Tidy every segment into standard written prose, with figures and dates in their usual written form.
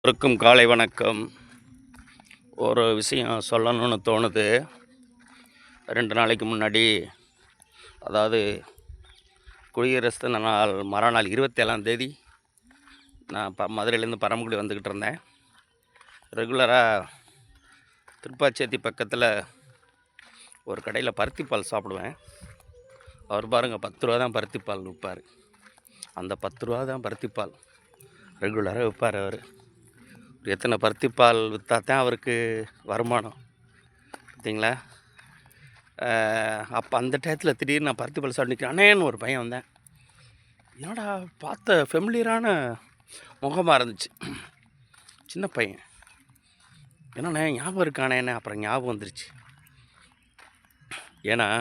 இருக்கும் காலை வணக்கம். ஒரு விஷயம் சொல்லணும்னு தோணுது. 2 நாளைக்கு முன்னாடி, அதாவது குடியரசு தின நாள் மறுநாள் 27ஆம் தேதி நான் மதுரையிலேருந்து பரமக்குடி வந்துக்கிட்டு இருந்தேன். ரெகுலராக திருப்பாச்சேத்தி பக்கத்தில் ஒரு கடையில் பருத்திப்பால் சாப்பிடுவேன். அவர் பாருங்கள் 10 ரூபா தான் பருத்திப்பால் விற்பார். அந்த 10 ரூபா தான் பருத்திப்பால் ரெகுலராக விற்பார். அவர் எத்தனை பருத்திப்பால் விற்றா தான் அவருக்கு வருமானம் பார்த்தீங்களா? அப்போ அந்த டயத்தில் திடீர்னு நான் பருத்திப்பால் சாப்பிட்டு அண்ணேன்னு ஒரு பையன் வந்தேன். என்னடா பார்த்த ஃபெமிலியரான முகமாக இருந்துச்சு. சின்ன பையன், என்னண்ணே ஞாபகம் இருக்கானேன்னு அப்புறம் ஞாபகம் வந்துருச்சு. ஏன்னா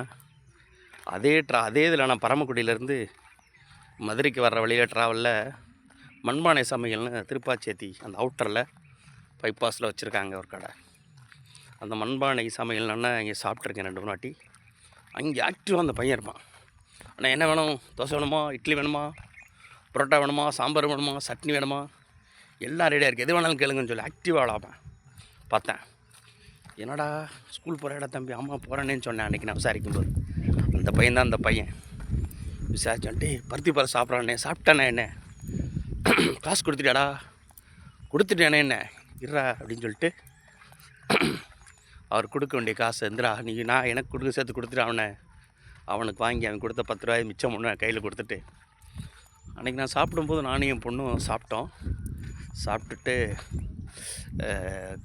அதே இதில் நான் பரமக்குடியிலேருந்து மதுரைக்கு வர்ற வழியில் ட்ராவலில் மண்பானை சமையல்னு திருப்பாச்சேத்தி அந்த அவுட்டரில் பைபாஸில் வச்சுருக்காங்க ஒரு கடை. அந்த மண்பானை சமையல்னா இங்கே சாப்பிட்ருக்கேன் 2 வாட்டி. அங்கே ஆக்டிவாக அந்த பையன் இருப்பான். ஆனால் என்ன வேணும், தோசை வேணுமா, இட்லி வேணுமா, புரோட்டா வேணுமா, சாம்பார் வேணுமா, சட்னி வேணுமா, எல்லாம் ரெடியாக இருக்குது, எது வேணாலும் கேளுங்கன்னு சொல்லி ஆக்டிவாக விளாப்பேன். பார்த்தேன், என்னடா ஸ்கூல் போகிற இடம் தம்பி, அம்மா போகிறேன்னேன்னு சொன்னேன் அன்றைக்கி நான் விசாரிக்கும்போது. அந்த பையன் தான் அந்த பையன். விசாரிச்சோன்ட்டு பருத்திப்பால் சாப்பிட்றானே, சாப்பிட்டானே என்ன, காசு கொடுத்துட்டாடா, கொடுத்துட்டேனே என்ன இருறா அப்படின்னு சொல்லிட்டு அவர் கொடுக்க வேண்டிய காசு எந்திரா நீ நான் எனக்கு கொடுக்க சேர்த்து கொடுத்துட்டு அவனுக்கு வாங்கி அவன் கொடுத்த 10 ரூபாய் மிச்சம் ஒன்று கையில் கொடுத்துட்டு, அன்றைக்கி நான் சாப்பிடும்போது நானும் என் பொண்ணும் சாப்பிட்டோம். சாப்பிட்டுட்டு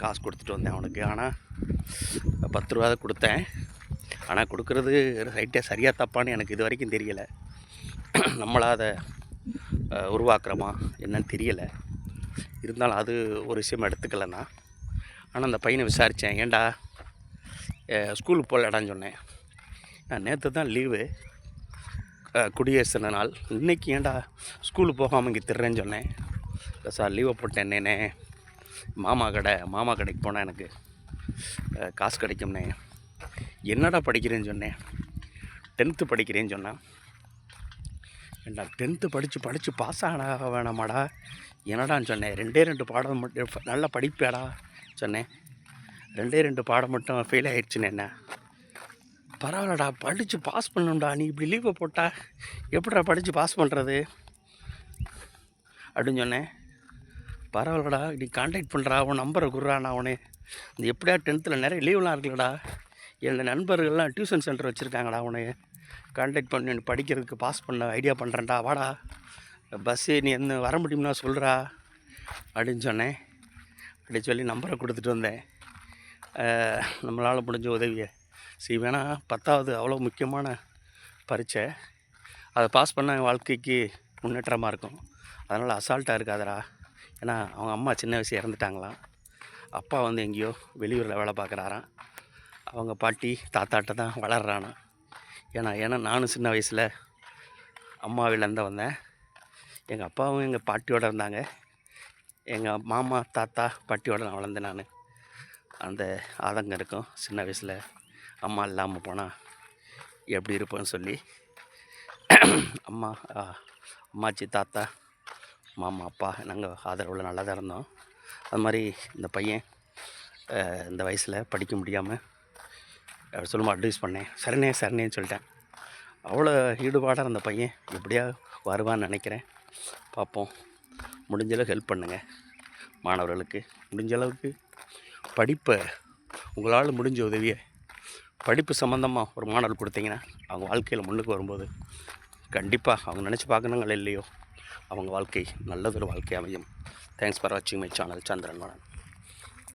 காசு கொடுத்துட்டு வந்தேன் அவனுக்கு. ஆனால் 10 ரூபா தான் கொடுத்தேன். ஆனால் கொடுக்குறது ரைட்டாக சரியாக தப்பான்னு எனக்கு இது வரைக்கும் தெரியலை. நம்மளாக அதை உருவாக்குறோமா என்னன்னு தெரியலை. இருந்தாலும் அது ஒரு விஷயம் எடுத்துக்கலைண்ணா. ஆனால் அந்த பையனை விசாரித்தேன், ஏன்டா ஸ்கூலுக்கு போகலடான்னு சொன்னேன். நான் நேற்று தான் லீவு, குடியரசு நாள், இன்றைக்கி ஏன்டா ஸ்கூலுக்கு போகாமல் இங்கே திடுறேன்னு சொன்னேன். இல்லை சார் லீவை போட்டேன் என்னே, மாமா கடைக்கு போனால் எனக்கு காசு கிடைக்கும்னே. என்னடா படிக்கிறேன்னு சொன்னேன். 10th படிக்கிறேன்னு சொன்னேன். ஏண்டா 10th படித்து பாஸ் ஆக வேணாமாடா, என்னடான்னு சொன்னேன். 2 பாடம் மட்டும் நல்லா படிப்பேடா சொன்னேன். 2 பாடம் மட்டும் ஃபெயில் ஆகிடுச்சுன்னு. என்ன பரவாயில்லடா, படித்து பாஸ் பண்ணணும்டா, நீ இப்படி லீவை போட்டால் எப்படிடா படித்து பாஸ் பண்ணுறது அப்படின்னு சொன்னேன். பரவாயில்லடா, நீ கான்டாக்ட் பண்ணுறா, உன் நம்பரை குடுறா, நான் உனே இந்த எப்படியா 10th நிறைய லீவ்லாம் இருக்குல்லடா, என்னோடய நண்பர்கள்லாம் டியூஷன் சென்டர் வச்சுருக்காங்கடா, உன்னை கான்டாக்ட் பண்ணி படிக்கிறதுக்கு பாஸ் பண்ண ஐடியா பண்ணுறேன்டா, வாடா பஸ்ஸு நீ என்ன வர முடியும்னா சொல்கிறா அப்படின்னு சொன்னேன். அப்படி சொல்லி நம்பரை கொடுத்துட்டு வந்தேன். நம்மளால் முடிஞ்ச உதவியை செய்வேனா. 10வது அவ்வளோ முக்கியமான பரீட்சை, அதை பாஸ் பண்ண வாழ்க்கைக்கு முன்னேற்றமாக இருக்கும். அதனால் அசால்ட்டாக இருக்காதடா. ஏன்னா அவங்க அம்மா சின்ன வயசு இறந்துட்டாங்களாம். அப்பா வந்து எங்கேயோ வெளியூரில் வேலை பார்க்குறாராம். அவங்க பாட்டி தாத்தாட்ட தான் வளர்றானா. ஏன்னா நானும் சின்ன வயசில் அம்மா வீட்டிலேருந்து வந்தேன். எங்கள் அப்பாவும் எங்கள் பாட்டியோடு இருந்தாங்க. எங்கள் மாமா தாத்தா பாட்டியோடு நான் வளர்ந்தேன். நான் அந்த ஆதங்கம் இருக்கும் சின்ன வயசில், அம்மா இல்லாமல் போனால் எப்படி இருப்பேன்னு சொல்லி. அம்மாச்சி தாத்தா மாமா அப்பா நாங்கள் ஆதரவில் நல்லா தான் இருந்தோம். அது மாதிரி இந்த பையன் இந்த வயசில் படிக்க முடியாமல் சொல்லுமா அட்வைஸ் பண்ணேன். சரினேன்னு சொல்லிட்டேன். அவ்வளோ ஈடுபாடாக அந்த பையன் எப்படியா வருவான்னு நினைக்கிறேன். பார்ப்போம். முடிஞ்சளவுக்கு ஹெல்ப் பண்ணுங்கள் மாணவர்களுக்கு. முடிஞ்ச அளவுக்கு படிப்பை, உங்களால் முடிஞ்ச உதவியை படிப்பு சம்மந்தமாக ஒரு மாணவர் கொடுத்தீங்கன்னா அவங்க வாழ்க்கையில் முன்னுக்கு வரும்போது கண்டிப்பாக அவங்க நினச்சி பார்க்கணுங்களே இல்லையோ, அவங்க வாழ்க்கை நல்லதொரு வாழ்க்கை அமையும். தேங்க்ஸ் ஃபார் வாட்சிங் மை சேனல். சந்திரன்.